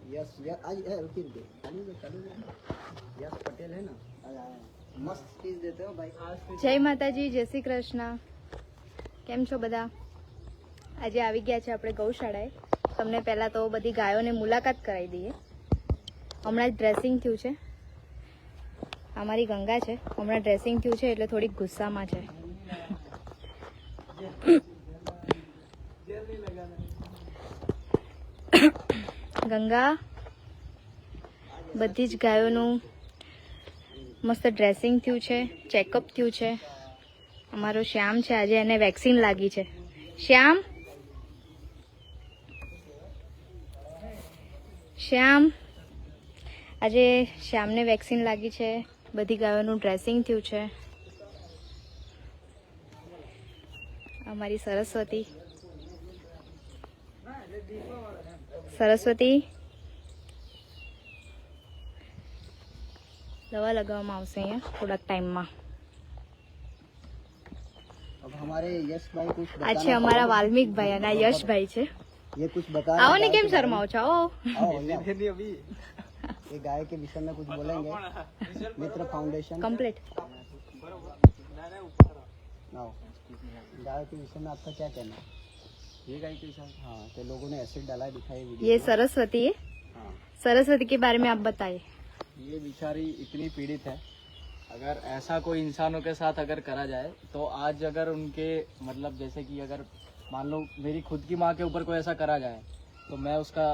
Yes आज रुकिए yes Patel है ना, मस्त चीज देते हो भाई। જય માતાજી, જય શ્રી કૃષ્ણ। કેમ છો બધા? આજે આવી ગયા છે આપણે ગૌશાળાએ। તમને પહેલા તો બધી ગાયોને મુલાકાત કરાવી દઈએ। હમણાં જ ડ્રેસિંગ થયું છે। અમારી ગંગા છે, હમણાં ડ્રેસિંગ થયું છે એટલે થોડીક ગુસ્સામાં છે। ગંગા બધી જ ગાયોનું મસ્ત ડ્રેસિંગ થયું છે, ચેકઅપ થયું છે। અમારો શ્યામ છે, આજે એને વેક્સિન લાગી છે। શ્યામ શ્યામ આજે શ્યામને વેક્સિન લાગી છે, બધી ગાયોનું ડ્રેસિંગ થયું છે। અમારી સરસ્વતી દવા લગાવવામાં આવશે અહીંયા થોડાક ટાઈમમાં। अब हमारे यश भाई कुछ આ છે અમારા વાલ્મિક ભાઈ અને આ યશ ભાઈ છે। ये कुछ बता આવો ને, કેમ શરમાઓ છો? આવો। ये गाय के विषय में कुछ बोलेंगे। मित्र फाउंडेशन कंप्लीट। गाय के विषय में आपका क्या कहना है? ये गाय के विषय, हाँ, तो लोगों ने एसिड डाला दिखाई वीडियो। ये सरस्वती है। हाँ, सरस्वती के बारे में आप बताइए। ये बेचारी इतनी पीड़ित है, अगर ऐसा कोई इंसानों के साथ अगर करा जाए तो आज अगर उनके मतलब जैसे कि अगर मान लो मेरी खुद की माँ के ऊपर कोई ऐसा करा जाए तो मैं उसका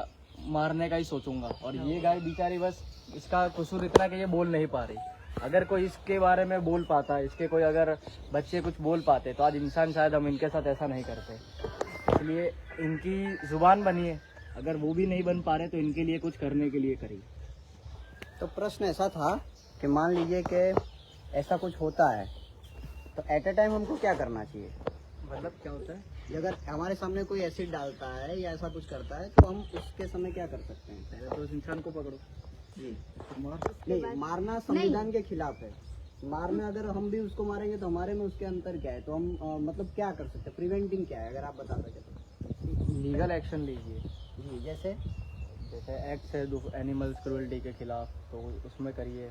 मारने का ही सोचूंगा। और ये गाय बेचारी बस इसका कसूर इतना कि ये बोल नहीं पा रही। अगर कोई इसके बारे में बोल पाता, इसके कोई अगर बच्चे कुछ बोल पाते तो आज इंसान शायद हम इनके साथ ऐसा नहीं करते। इसलिए इनकी जुबान बनिए, अगर वो भी नहीं बन पा रहे तो इनके लिए कुछ करने के लिए करिए। तो प्रश्न ऐसा था कि मान लीजिए कि ऐसा कुछ होता है तो एट ए टाइम हमको क्या करना चाहिए? मतलब क्या होता है? अगर हमारे सामने कोई एसिड डालता है या ऐसा कुछ करता है तो हम उसके समय क्या कर सकते हैं? पहले तो उस इंसान को पकड़ो। जी, नहीं, मारना संविधान के खिलाफ है। मारना, अगर हम भी उसको मारेंगे तो हमारे में उसके अंतर क्या है? तो हम मतलब क्या कर सकते हैं? प्रिवेंटिंग क्या है, अगर आप बता सके तो। लीगल एक्शन लीजिए। जी, जैसे एक्ट है एनिमल्स क्रुएल्टी के खिलाफ, तो उसमें करिए,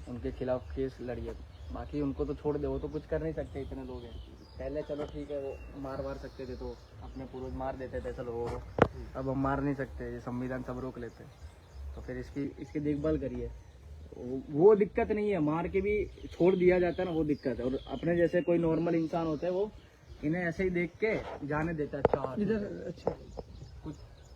उनके खिलाफ केस लड़िए। बाकी उनको तो छोड़ दे, वो तो कुछ कर नहीं सकते, इतने लोग हैं। पहले चलो ठीक है, वो मार सकते थे तो अपने पूर्वज मार देते थे ऐसे लोगों को। अब हम मार नहीं सकते, ये संविधान सब रोक लेते हैं। तो फिर इसकी देखभाल करिए। वो दिक्कत नहीं है, मार के भी छोड़ दिया जाता है ना, वो दिक्कत है। और अपने जैसे कोई नॉर्मल इंसान होते हैं वो इन्हें ऐसे ही देख के जाने देता है। अच्छा इधर अच्छा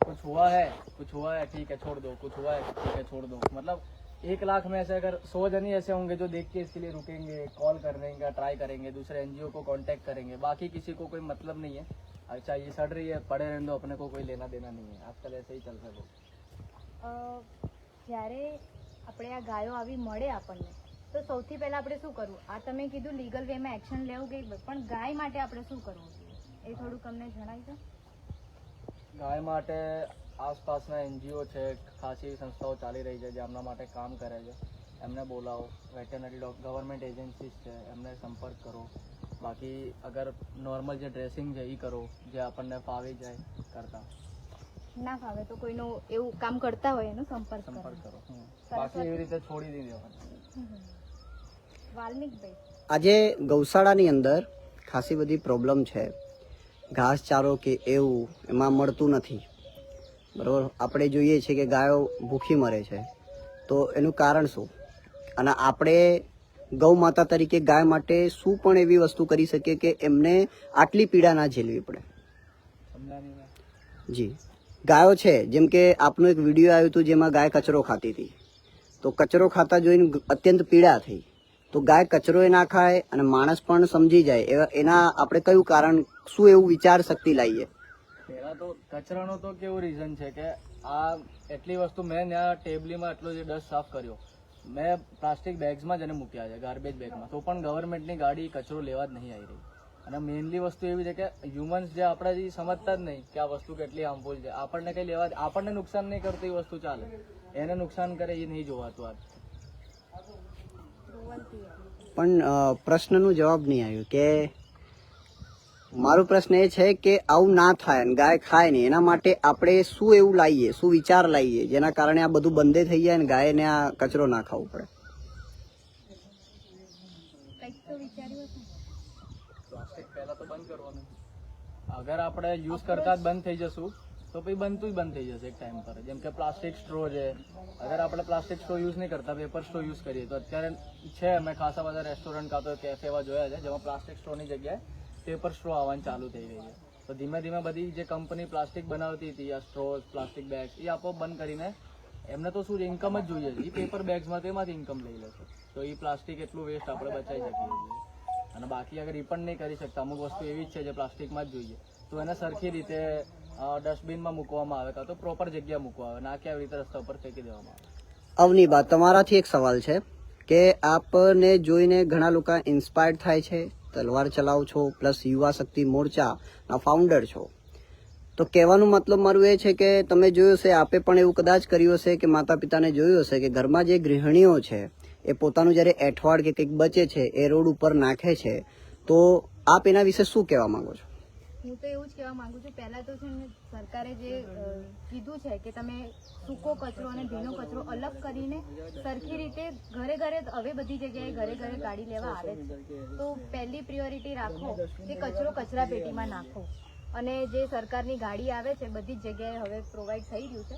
कुछ हुआ है ठीक है छोड़ दो, कुछ हुआ है ठीक है छोड़ दो। मतलब 1 लाख में से अगर 100 जन ही ऐसे होंगे जो देख के इसके लिए रुकेंगे, कॉल करने का ट्राई करेंगे, दूसरे एनजीओ को कांटेक्ट करेंगे, बाकी किसी को कोई मतलब नहीं है। अच्छा ये सड़ रही है, पड़े रहने दो, अपने को कोई लेना देना नहीं है। आजकल ऐसे ही चल रहा है वो। જ્યારે આપણે આ ગાયો આવી મળે આપણને તો સૌથી પહેલા આપણે શું કરવું? આ તમે કીધું લીગલ વેમાં એક્શન લેવું ગઈ, પણ ગાય માટે આપણે શું કરવું જોઈએ એ થોડુંક અમને જણાવજો। ગાય માટે આસપાસના એનજીઓ છે, ખાસી સંસ્થાઓ ચાલી રહી છે જે આમના માટે કામ કરે છે, એમને બોલાવો। વેટરનરી ગવર્મેન્ટ એજન્સીસ છે, એમને સંપર્ક કરો। બાકી અગર નોર્મલ જે ડ્રેસિંગ છે એ કરો, જે આપણને ફાવી જાય કરતા। ના ફાવે તો કોઈનો એવું કામ કરતા હોય એનો સંપર્ક કરો। બાકી એવી રીતે છોડી નહીં દેવાનું। વાલ્મિકભાઈ, આજે ગૌશાળાની અંદર ખાસી બધી પ્રોબ્લેમ છે। ઘાસચારો કે એવું એમાં મળતું નથી, બરાબર। આપણે જોઈએ છીએ કે ગાયો ભૂખી મરે છે, તો એનું કારણ શું? અને આપણે ગૌ માતા તરીકે ગાય માટે શું પણ એવી વસ્તુ કરી શકીએ કે એમને આટલી પીડા ના ઝેલવી પડે? જી, ગાયો છે, જેમ કે આપનું એક વિડીયો આવ્યું હતું જેમાં ગાય કચરો ખાતી હતી, તો કચરો ખાતા જોઈને અત્યંત પીડા થઈ। તો ગાય કચરો એ ના ખાય અને માણસ પણ સમજી જાય, એના આપણે કયું કારણ, શું એવું વિચાર શક્તિ લાવીએ? પહેલા તો કચરાનો તો કેવું રીઝન છે કે આ એટલી વસ્તુ મેં ત્યાં ટેબલીમાં એટલો જે ડસ્ટ સાફ કર્યો, મેં પ્લાસ્ટિક બેગ્સમાં જ એને મૂક્યા છે, ગાર્બેજ બેગમાં, તો પણ ગવર્મેન્ટની ગાડી કચરો લેવા જ નહીં આવી રહી। અને મેઇનલી વસ્તુ એવી છે કે હ્યુમન્સ જે આપણા જે સમજતા જ નહીં કે આ વસ્તુ કેટલી હાર્મફુલ છે। આપણને કઈ લેવા, આપણને નુકસાન નહીં કરતું એ વસ્તુ ચાલે, એને નુકસાન કરે એ નહીં જોવાતું। આજ પણ પ્રશ્નનો જવાબ નહીં આવ્યો કે મારો પ્રશ્ન એ છે કે આવું ના થાય ને ગાય ખાય ને એના માટે આપણે શું એવું લાવીએ, શું વિચાર લાવીએ જેના કારણે આ બધું બંધ થઈ જાય ને ગાયને આ કચરો ના ખાવો પડે? કંઈક તો વિચાર્યું હશે. પ્લાસ્ટિક પહેલા તો બંધ કરવાનું. અગર આપણે યુઝ કરતા જ બંધ થઈ જશું તો પછી બનતું જ બંધ થઈ જશે એક ટાઈમ પર. જેમ કે પ્લાસ્ટિક સ્ટ્રો છે, અગર આપણે પ્લાસ્ટિક સ્ટ્રો યુઝ નહીં કરતા, પેપર સ્ટ્રો યુઝ કરીએ તો અત્યારે છે મેં ખાસા બધા રેસ્ટોરન્ટ કાં તો કેફે એવા જોયા છે જેમાં પ્લાસ્ટિક સ્ટ્રોની જગ્યાએ પેપર સ્ટ્રો આવવાની ચાલુ થઈ ગઈ છે. તો ધીમે ધીમે બધી જે કંપની પ્લાસ્ટિક બનાવતી હતી, આ સ્ટ્રોઝ, પ્લાસ્ટિક બેગ્સ, એ આપો બંધ કરીને એમને તો શું છે, ઇન્કમ જ જોઈએ છે. એ પેપર બેગ્સમાં તેમાંથી ઇન્કમ લઈ લેશે. તો એ પ્લાસ્ટિક એટલું વેસ્ટ આપણે બચાવી શકીએ છીએ. અને બાકી અગર એ પણ નહીં કરી શકતા, અમુક વસ્તુ એવી જ છે જે પ્લાસ્ટિકમાં જ જોઈએ, તો એને સરખી રીતે ડસ્ટબિનમાં મૂકવામાં આવે કાં તો પ્રોપર જગ્યા મૂકવા આવે, ના કે આવી રીતે રસ્તા ઉપર ફેંકી દેવામાં આવે. અવની બાત તમારાથી એક સવાલ છે કે આપને જોઈને ઘણા લોકો ઇન્સ્પાયર્ડ થાય છે. તલવાર ચલાવ છો પ્લસ યુવા શક્તિ મોરચાના ફાઉન્ડર છો. તો કહેવાનું મતલબ મારું એ છે કે તમે જોયું હશે, આપે પણ એવું કદાચ કર્યું હશે કે માતા પિતાને જોયું હશે કે ઘરમાં જે ગૃહિણીઓ છે એ પોતાનું જ્યારે એઠવાડ કે કંઈક બચે છે એ રોડ ઉપર નાખે છે. તો આપ એના વિશે શું કહેવા માંગો છો? હું તો એવું જ કહેવા માંગુ છું, પહેલા તો છે ને સરકારે જે કીધું છે કે તમે સૂકો કચરો અને ભીનો કચરો અલગ કરીને સરખી રીતે ઘરે ઘરે, હવે બધી જગ્યાએ ઘરે ઘરે ગાડી લેવા આવે છે, તો પહેલી પ્રિયોરિટી રાખો કે કચરો કચરા પેટીમાં નાખો. અને જે સરકારની ગાડી આવે છે બધી જ જગ્યાએ હવે પ્રોવાઈડ થઈ રહ્યું છે,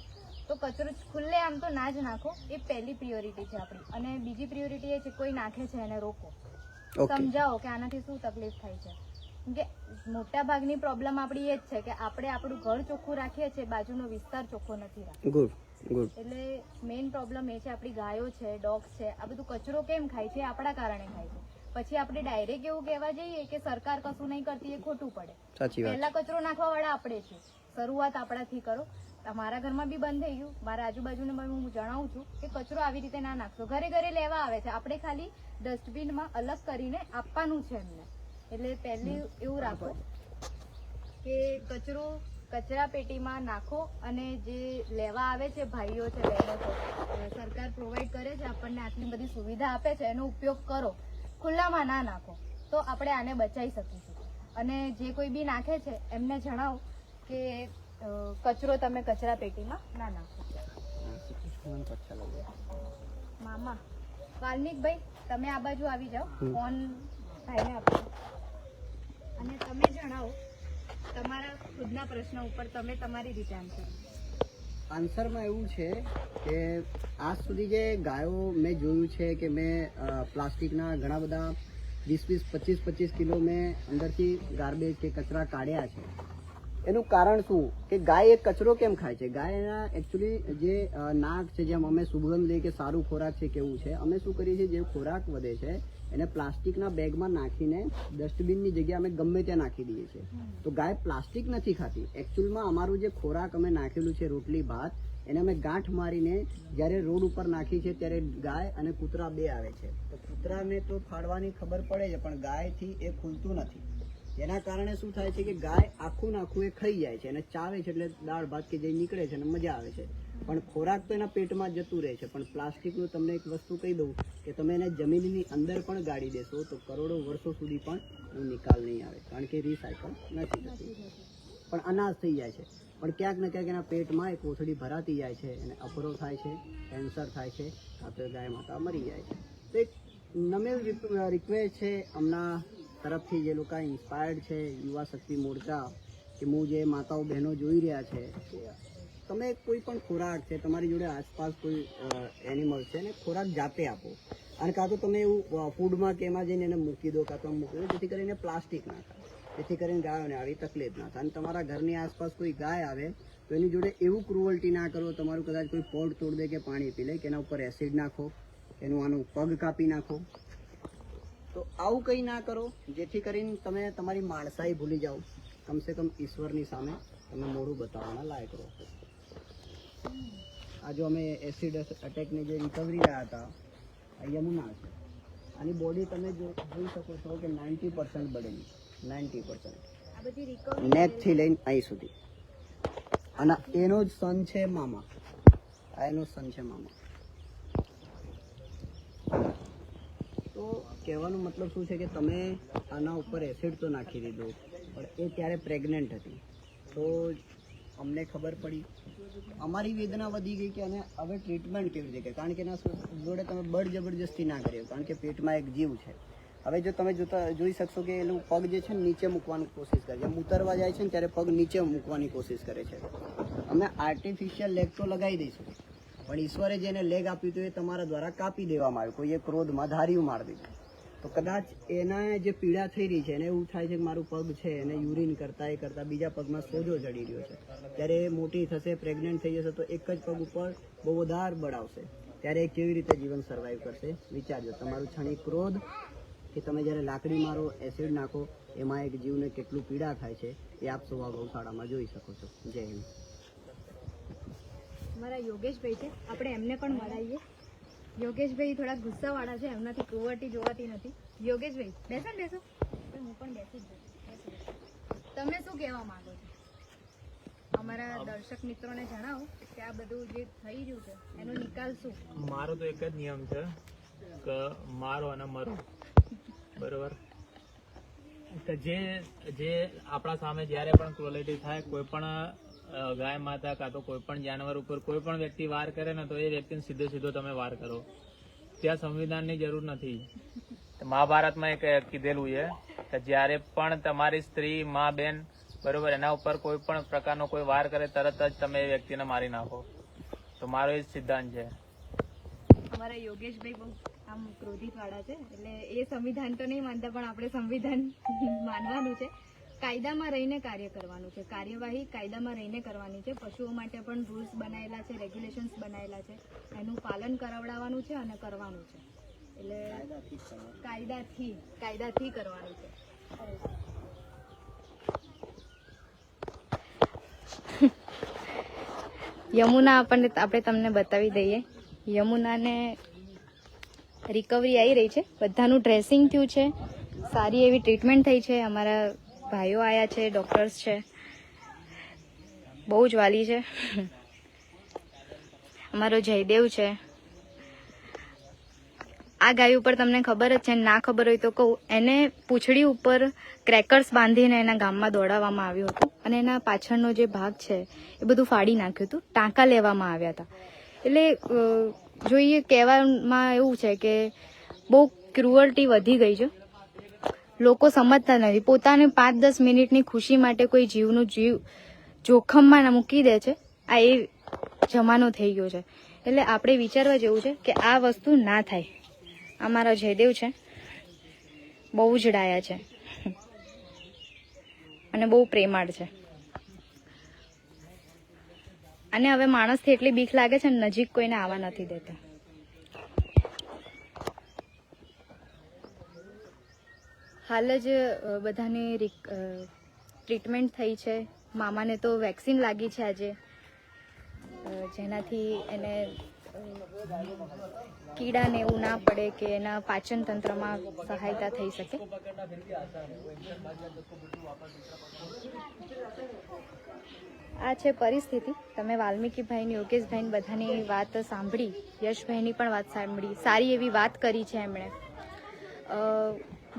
તો કચરો ખુલ્લે આમ તો ના જ નાખો. એ પહેલી પ્રિયોરિટી છે આપણી. અને બીજી પ્રિયોરિટી એ છે કોઈ નાખે છે એને રોકો, સમજાવો કે આનાથી શું તકલીફ થાય છે. કે મોટા ભાગની પ્રોબ્લેમ આપણી એ જ છે કે આપણે આપણું ઘર ચોખ્ખું રાખીએ છીએ, બાજુનો વિસ્તાર ચોખ્ખો નથી રાખતો. Good good. એટલે મેઇન પ્રોબ્લેમ એ છે, આપણી ગાયો છે, ડોગ્સ છે, આ બધું કચરો કેમ ખાય છે? આપણા કારણે ખાય છે. પછી આપણે ડાયરેક્ટ એવું કહેવા જઈએ કે સરકાર કશું નહીં કરતી, એ ખોટું પડે. સાચી વાત. પહેલા કચરો નાખવા વાળા આપણે છીએ. શરૂઆત આપણાથી કરો. મારા ઘરમાં બી બંધ થઈ ગયું, મારા આજુબાજુને હું જણાવું છું કે કચરો આવી રીતે ના નાખશો. ઘરે ઘરે લેવા આવે છે, આપણે ખાલી ડસ્ટબિનમાં અલગ કરીને આપવાનું છે એમને. એટલે પહેલી એવું રાખો કે કચરો કચરા પેટીમાં નાખો. અને જે લેવા આવે છે ભાઈઓ છે, બહેનો છે, સરકાર પ્રોવાઈડ કરે છે આપણને આટલી બધી સુવિધા આપે છે, એનો ઉપયોગ કરો. ખુલ્લામાં ના નાખો, તો આપણે આને બચાવી શકીશું. અને જે કોઈ બી નાખે છે એમને જણાવો કે કચરો તમે કચરા પેટીમાં ના નાખો. મામા વાલ્મિકભાઈ, તમે આ બાજુ આવી જાઓ, ફોન ભાઈને આપો. અને તમે જણાવો તમારા ખુદના પ્રશ્ન ઉપર, તમે તમારી રીતે આન્સર. આન્સરમાં એવું છે કે આજ સુધી જે ગાયો મેં જોયું છે કે મેં પ્લાસ્ટિકના ઘણા બધા 20-25 કિલો મેં અંદરથી ગાર્બેજ કે કચરા કાઢ્યા છે. એનું કારણ શું કે ગાય એક કચરો કેમ ખાય છે? ગાયના એકચ્યુઅલી જે નાક છે, જેમ અમે સુગંધ લઈએ કે સારું ખોરાક છે કેવું છે, અમે શું કરીએ છીએ, જે ખોરાક વધે છે એને પ્લાસ્ટિકના બેગમાં નાખીને ડસ્ટબિનની જગ્યાએ અમે ગમે ત્યાં નાખી દઈએ છીએ. તો ગાય પ્લાસ્ટિક નથી ખાતી. એકચ્યુઅલમાં અમારું જે ખોરાક અમે નાખેલું છે, રોટલી ભાત, એને અમે ગાંઠ મારીને જ્યારે રોડ ઉપર નાખી છે ત્યારે ગાય અને કૂતરા બે આવે છે. તો કૂતરાને તો ફાડવાની ખબર પડે છે, પણ ગાયથી એ ખુલતું નથી. એના કારણે શું થાય છે કે ગાય આખું નાખું એ ખાઈ જાય છે અને ચાવે છે, એટલે દાળ ભાત કે જે નીકળે છે અને મજા આવે છે. પણ ખોરાક તો એના પેટમાં જતું રહે છે. પણ પ્લાસ્ટિકનું તમને એક વસ્તુ કહી દઉં કે તમે એને જમીનની અંદર પણ ગાડી દેશો તો કરોડો વર્ષો સુધી પણ એનો નિકાલ નહીં આવે, કારણ કે રિસાયકલ નથી થતી. પણ અનાજ થઈ જાય છે, પણ ક્યાંક ને ક્યાંક એના પેટમાં એક કોથળી ભરાતી જાય છે, એને અપરો થાય છે, કેન્સર થાય છે, કાં તો ગાય માતા મરી જાય છે. તો એક નમેલ રિક્વેસ્ટ છે હમણાં તરફથી જે લોકો ઇન્સ્પાયર્ડ છે, યુવા શક્તિ મોરચા, કે હું જે માતાઓ બહેનો જોઈ રહ્યા છે કે તમે કોઈ પણ ખોરાક છે, તમારી જોડે આસપાસ કોઈ એનિમલ છે, એને ખોરાક જાતે આપો. અને કાં તો તમે એવું ફૂડમાં કે એમાં જઈને એને મૂકી દો, કાં તો મૂકી દો, જેથી કરીને પ્લાસ્ટિક ના થાય, જેથી કરીને ગાયોને આવી તકલીફ ના થાય. અને તમારા ઘરની આસપાસ કોઈ ગાય આવે તો એની જોડે એવું ક્રુઅલ્ટી ના કરો. તમારું કદાચ કોઈ પોટ તોડ દે કે પાણી પી લે, કે એના ઉપર એસિડ નાખો, એનું આનું પગ કાપી નાખો. તો આવું કંઈ ના કરો, જેથી કરીને તમે તમારી માણસાઈ ભૂલી જાઓ. કમસે કમ ઈશ્વરની સામે તમે મોઢું બતાવવાના લાયક રહો. આ જો અમે એસિડ અટેકની જે રિકવરી રહ્યા હતા, આ યમુના છે, આની બોડી તમે જોઈ શકો છો કે 90% બળેલી, 90% નેકથી લઈને અહીં સુધી. અને એનો જ સન છે મામા, આ એનો સન છે મામા. તો કહેવાનો મતલબ શું છે કે તમે આના ઉપર એસિડ તો નાખી દીધો, પણ એ ત્યારે પ્રેગ્નન્ટ હતી. તો અમને ખબર પડી, અમારી વેદના વધી ગઈ કે અને હવે ટ્રીટમેન્ટ કેવી રીતે કરે, કારણ કે એના જોડે તમે બળ જબરજસ્તી ના કર્યો, કારણ કે પેટમાં એક જીવ છે. હવે જો તમે જોઈ શકશો કે એનું પગ જે છે ને નીચે મૂકવાની કોશિશ કરે છે, જેમ ઉતરવા જાય છે ને ત્યારે પગ નીચે મૂકવાની કોશિશ કરે છે. અમે આર્ટિફિશિયલ લેગ તો લગાવી દઈશું, પણ ઈશ્વરે જેને લેગ આપ્યું હતું એ તમારા દ્વારા કાપી દેવામાં આવ્યું, કોઈએ ક્રોધમાં ધાર્યું મારી દીધું. તો કદાચ એના જે પીડા થઈ રહી છે એને એવું થાય છે કે મારું પગ છે એને યુરિન કરતા એ કરતા બીજા પગમાં સોજો ચડી રહ્યો છે. ત્યારે એ મોટી થશે, પ્રેગ્નન્ટ થઈ જશે, તો એક જ પગ ઉપર બહુ વધારે બળ આવશે, ત્યારે એ કેવી રીતે જીવન સર્વાઈવ કરશે વિચારજો. તમારું ક્ષણિક ક્રોધ કે તમે જ્યારે લાકડી મારો, એસિડ નાખો, એમાં એક જીવને કેટલું પીડા થાય છે એ આપ સૌ આ ગૌશાળામાં જોઈ શકો છો. જય હિન્દ. અમારા યોગેશભાઈ છે, આપણે એમને પણ મળાવીએ. યોગેશભાઈ થોડા ગુસ્સાવાળા છે, એમનાથી ક્રુઅલ્ટી જોવાતી નથી. યોગેશભાઈ બેસો ને બેસો, હું પણ બેસી જ જઈશ. તમે શું કહેવા માંગો છો? અમારા દર્શક મિત્રોને જણાવો કે આ બધું જે થઈ રહ્યું છે એનો નિકાલ શું? મારો તો એક જ નિયમ છે કે મારો અને મરો, બરોબર. કે જે આપણા સામે જ્યારે પણ ક્વોલિટી થાય, કોઈ પણ ગાય માતા કાં તો કોઈ પણ જાનવર ઉપર કોઈ પણ વ્યક્તિ વાર કરે ને તો એ વ્યક્તિને સીધો તમે વાર કરો. ત્યાં સંવિધાનની જરૂર નથી. મહાભારતમાં એક કીધેલું છે કે જ્યારે પણ તમારી સ્ત્રી, મા, બેન, બરોબર, એના ઉપર કોઈ પણ પ્રકારનો કોઈ વાર કરે તરત જ તમે એ વ્યક્તિને મારી નાખો. તો મારો એ જ સિદ્ધાંત છે. અમારા યોગેશભાઈ બહુ આમ ક્રોધિત વાળા છે, એટલે એ સંવિધાન તો નહીં માનતા, પણ આપણે સંવિધાન માનવાનું છે. કાયદામાં રહીને કાર્ય કરવાનું છે, કાર્યવાહી કાયદામાં રહીને કરવાની છે. પશુઓ માટે પણ રૂલ્સ બનાવેલા છે, રેગ્યુલેશન્સ બનાવેલા છે, એનું પાલન કરાવડાવવાનું છે અને કરવાનું છે. એટલે કાયદાથી કરવાનું છે. યમુના આપણે તમને બતાવી દઈએ. યમુનાને રિકવરી આવી રહી છે, બધાનું ડ્રેસિંગ થયું છે, સારી એવી ટ્રીટમેન્ટ થઈ છે. અમારા ભાઈઓ આવ્યા છે, ડોક્ટર્સ છે, બહુ જ વાલી છે. અમારો જયદેવ છે. આ ગાય ઉપર તમને ખબર જ છે, ના ખબર હોય તો કહું, એને પૂંછડી ઉપર ક્રેકર્સ બાંધીને એના ગામમાં દોડાવવામાં આવ્યું હતું અને એના પાછળનો જે ભાગ છે એ બધું ફાડી નાખ્યું હતું, ટાંકા લેવામાં આવ્યા હતા. એટલે જોઈએ કહેવામાં એવું છે કે બહુ ક્રુઅલ્ટી વધી ગઈ છે, લોકો સમજતા નથી. પોતાની 5-10 મિનિટની ખુશી માટે કોઈ જીવનું જીવ જોખમમાં મૂકી દે છે. આ એ જમાનો થઈ ગયો છે. એટલે આપણે વિચારવા જેવું છે કે આ વસ્તુ ના થાય. આ મારા જયદેવ છે, બહુ જ ડાયા છે અને બહુ પ્રેમાળ છે. અને હવે માણસથી એટલી બીક લાગે છે ને નજીક કોઈને આવવા નથી દેતા. હાલ જ બધાની ટ્રીટમેન્ટ થઈ છે. મામાને તો વેક્સિન લાગી છે આજે, જેનાથી એને કીડાને એવું ના પડે કે એના પાચન તંત્રમાં સહાયતા થઈ શકે. આ છે પરિસ્થિતિ. તમે વાલ્મીકીભાઈની, યોગેશભાઈની બધાની વાત સાંભળી, યશભાઈની પણ વાત સાંભળી. સારી એવી વાત કરી છે એમણે.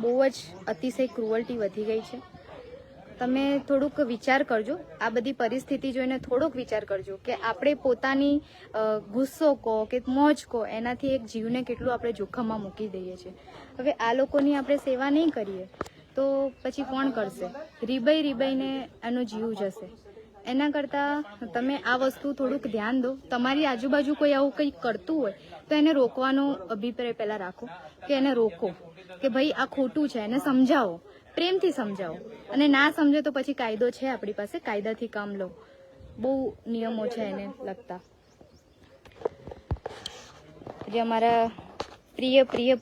બહુ જ અતિશય ક્રુઅલ્ટી વધી ગઈ છે. તમે થોડુંક વિચાર કરજો, આ બધી પરિસ્થિતિ જોઈને થોડોક વિચાર કરજો કે આપણે પોતાની ગુસ્સો કહો કે મોજ કહો, એનાથી એક જીવને કેટલું આપણે જોખમમાં મૂકી દઈએ છીએ. હવે આ લોકોની આપણે સેવા નહીં કરીએ તો પછી કોણ કરશે? રીબાઈને એનો જીવ જશે. એના કરતાં તમે આ વસ્તુ થોડુંક ધ્યાન દો. તમારી આજુબાજુ કોઈ આવું કંઈક કરતું હોય તો એને રોકવાનો અભિપ્રાય પહેલાં રાખો, કે એને રોકો કે ભાઈ આ ખોટું છે, એને સમજાવો, પ્રેમથી સમજાવો. અને ના સમજો તો પછી કાયદો છે આપણી પાસે, કાયદાથી કામ લો. બહુ નિયમો છે એને લગતા. જે અમારા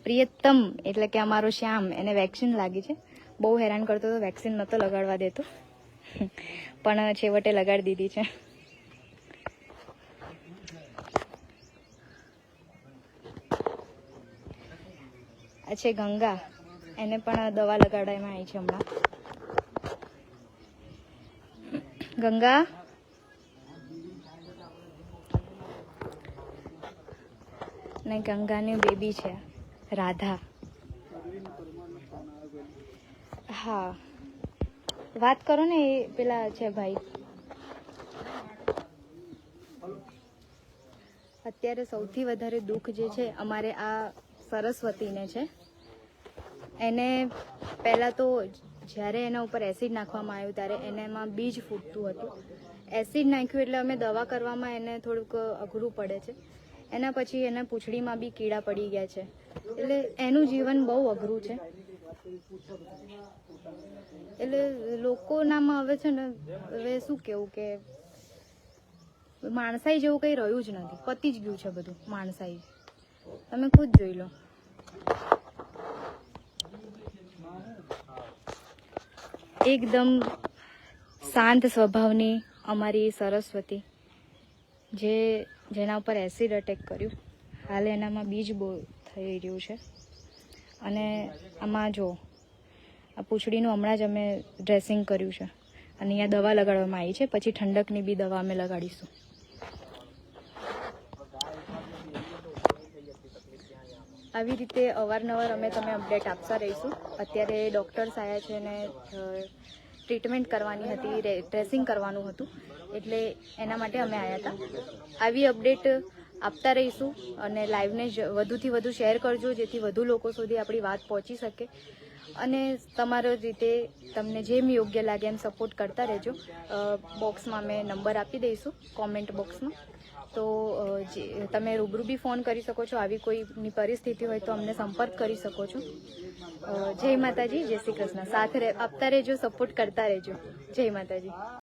પ્રિયતમ એટલે કે અમારો શ્યામ, એને વેક્સિન લાગી છે. બહુ હેરાન કરતો હતો, વેક્સિન નહોતો લગાડવા દેતો, પણ છેવટે લગાડી દીધી છે. આ છે ગંગા, એને પણ દવા લગાડવામાં આવી છે હમણાં. ગંગા, ને ગંગાની બેબી છે રાધા. હા, વાત કરો ને, એ પેલા છે ભાઈ. અત્યારે સૌથી વધારે દુઃખ જે છે અમારે આ સરસ્વતીને છે. એને પહેલાં તો જ્યારે એના ઉપર એસિડ નાખવામાં આવ્યું ત્યારે એનામાં બીજ ફૂટતું હતું. એસિડ નાખ્યું એટલે અમે દવા કરવામાં એને થોડુંક અઘરું પડે છે. એના પછી એના પૂંછડીમાં બી કીડા પડી ગયા છે, એટલે એનું જીવન બહુ અઘરું છે. એટલે લોકોનામાં હવે છે ને, હવે શું કેવું કે માણસાઈ જેવું કંઈ રહ્યું જ નથી, પતી જ ગયું છે બધું માણસાઈ. તમે ખુદ જોઈ લો. એકદમ શાંત સ્વભાવની અમારી સરસ્વતી, જેના ઉપર એસિડ અટેક કર્યું. હાલ એનામાં બીજ બહુ થઈ રહ્યું છે. અને આમાં જો આ પૂંછડીનું હમણાં જ અમે ડ્રેસિંગ કર્યું છે અને અહીંયા દવા લગાડવામાં આવી છે. પછી ઠંડકની બી દવા અમે લગાડીશું. આવી રીતે અવારનવાર અમે તમે અપડેટ આપતા રહીશું. અત્યારે ડૉક્ટર્સ આવ્યા છે ને ટ્રીટમેન્ટ કરવાની હતી, ડ્રેસિંગ કરવાનું હતું, એટલે એના માટે અમે આવ્યા હતા. આવી અપડેટ આપતા રહીશું અને લાઈવને વધુથી વધુ શેર કરજો, જેથી વધુ લોકો સુધી આપણી વાત પહોંચી શકે. અને તમારો રીતે તમને જેમ યોગ્ય લાગે એમ સપોર્ટ કરતા રહેજો. બોક્સમાં અમે નંબર આપી દઈશું, કોમેન્ટ બોક્સમાં. તો તમે રૂબરૂ બી ફોન કરી શકો છો. આવી કોઈની પરિસ્થિતિ હોય તો અમને સંપર્ક કરી શકો છો. જય માતાજી, જય શ્રી કૃષ્ણ. સાથે આપતા રહેજો, સપોર્ટ કરતા રહેજો. જય માતાજી.